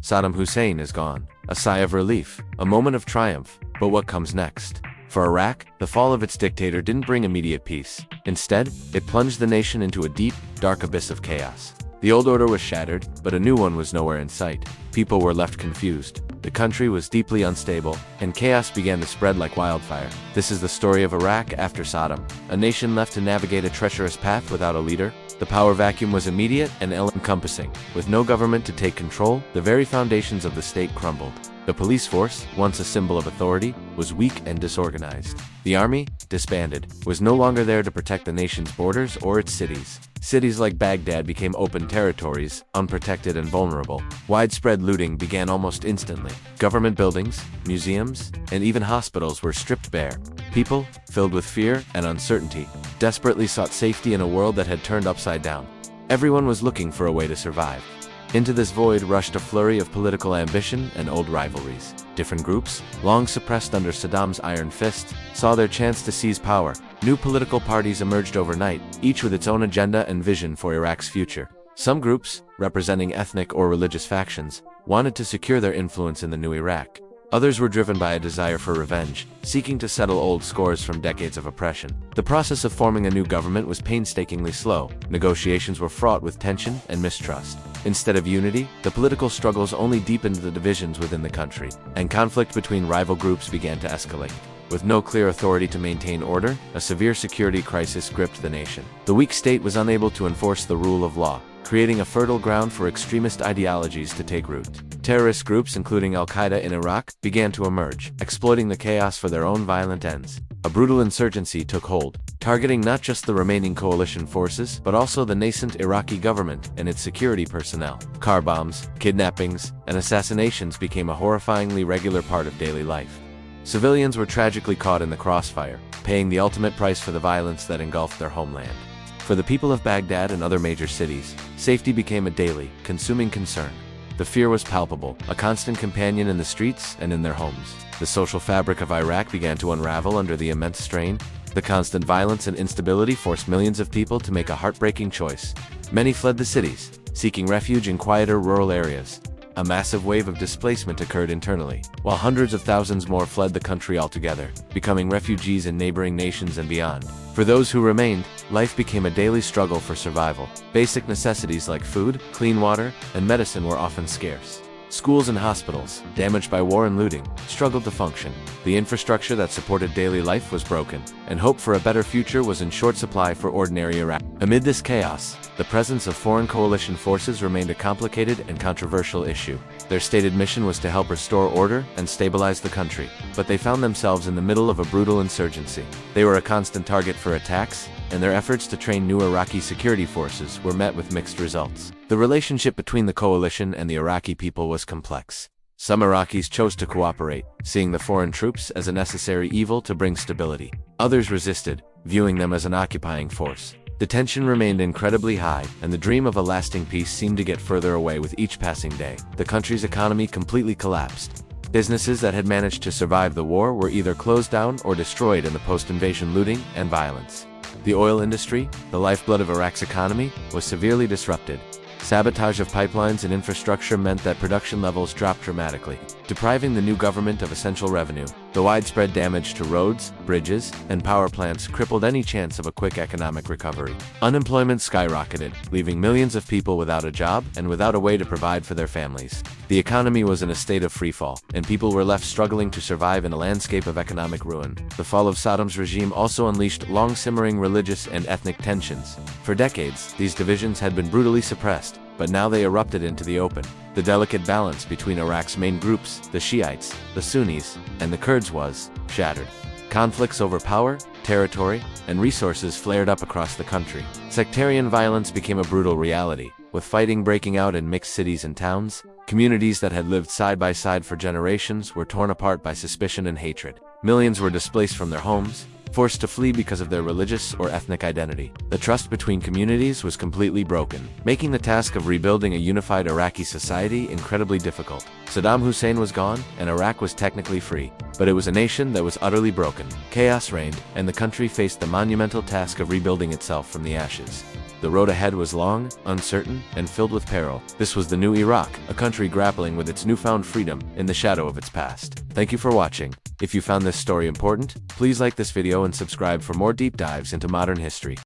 Saddam Hussein is gone. A sigh of relief, a moment of triumph, but what comes next? For Iraq, the fall of its dictator didn't bring immediate peace. Instead, it plunged the nation into a deep, dark abyss of chaos. The old order was shattered, but a new one was nowhere in sight. People were left confused. The country was deeply unstable, and chaos began to spread like wildfire. This is the story of Iraq after Saddam, a nation left to navigate a treacherous path without a leader. The power vacuum was immediate and all-encompassing. With no government to take control, the very foundations of the state crumbled. The police force, once a symbol of authority, was weak and disorganized. The army, disbanded, was no longer there to protect the nation's borders or its cities. Cities like Baghdad became open territories, unprotected and vulnerable. Widespread looting began almost instantly. Government buildings, museums, and even hospitals were stripped bare. People, filled with fear and uncertainty, desperately sought safety in a world that had turned upside down. Everyone was looking for a way to survive. Into this void rushed a flurry of political ambition and old rivalries. Different groups, long suppressed under Saddam's iron fist, saw their chance to seize power. New political parties emerged overnight, each with its own agenda and vision for Iraq's future. Some groups, representing ethnic or religious factions, wanted to secure their influence in the new Iraq. Others were driven by a desire for revenge, seeking to settle old scores from decades of oppression. The process of forming a new government was painstakingly slow. Negotiations were fraught with tension and mistrust. Instead of unity, the political struggles only deepened the divisions within the country, and conflict between rival groups began to escalate. With no clear authority to maintain order, a severe security crisis gripped the nation. The weak state was unable to enforce the rule of law, creating a fertile ground for extremist ideologies to take root. Terrorist groups, including Al-Qaeda in Iraq, began to emerge, exploiting the chaos for their own violent ends. A brutal insurgency took hold, targeting not just the remaining coalition forces, but also the nascent Iraqi government and its security personnel. Car bombs, kidnappings, and assassinations became a horrifyingly regular part of daily life. Civilians were tragically caught in the crossfire, paying the ultimate price for the violence that engulfed their homeland. For the people of Baghdad and other major cities, safety became a daily, consuming concern. The fear was palpable, a constant companion in the streets and in their homes. The social fabric of Iraq began to unravel under the immense strain. The constant violence and instability forced millions of people to make a heartbreaking choice. Many fled the cities, seeking refuge in quieter rural areas. A massive wave of displacement occurred internally, while hundreds of thousands more fled the country altogether, becoming refugees in neighboring nations and beyond. For those who remained, life became a daily struggle for survival. Basic necessities like food, clean water, and medicine were often scarce. Schools and hospitals, damaged by war and looting, struggled to function. The infrastructure that supported daily life was broken, and hope for a better future was in short supply for ordinary Iraq. Amid this chaos, the presence of foreign coalition forces remained a complicated and controversial issue. Their stated mission was to help restore order and stabilize the country, but they found themselves in the middle of a brutal insurgency. They were a constant target for attacks, and their efforts to train new Iraqi security forces were met with mixed results. The relationship between the coalition and the Iraqi people was complex. Some Iraqis chose to cooperate, seeing the foreign troops as a necessary evil to bring stability. Others resisted, viewing them as an occupying force. The tension remained incredibly high, and the dream of a lasting peace seemed to get further away with each passing day. The country's economy completely collapsed. Businesses that had managed to survive the war were either closed down or destroyed in the post-invasion looting and violence. The oil industry, the lifeblood of Iraq's economy, was severely disrupted. Sabotage of pipelines and infrastructure meant that production levels dropped dramatically, depriving the new government of essential revenue. The widespread damage to roads, bridges, and power plants crippled any chance of a quick economic recovery. Unemployment skyrocketed, leaving millions of people without a job and without a way to provide for their families. The economy was in a state of freefall, and people were left struggling to survive in a landscape of economic ruin. The fall of Saddam's regime also unleashed long-simmering religious and ethnic tensions. For decades, these divisions had been brutally suppressed, but now they erupted into the open. The delicate balance between Iraq's main groups, the Shiites, the Sunnis, and the Kurds was shattered. Conflicts over power, territory, and resources flared up across the country. Sectarian violence became a brutal reality, with fighting breaking out in mixed cities and towns. Communities that had lived side by side for generations were torn apart by suspicion and hatred. Millions were displaced from their homes, forced to flee because of their religious or ethnic identity. The trust between communities was completely broken, making the task of rebuilding a unified Iraqi society incredibly difficult. Saddam Hussein was gone, and Iraq was technically free, but it was a nation that was utterly broken. Chaos reigned, and the country faced the monumental task of rebuilding itself from the ashes. The road ahead was long, uncertain, and filled with peril. This was the new Iraq, a country grappling with its newfound freedom in the shadow of its past. Thank you for watching. If you found this story important, please like this video and subscribe for more deep dives into modern history.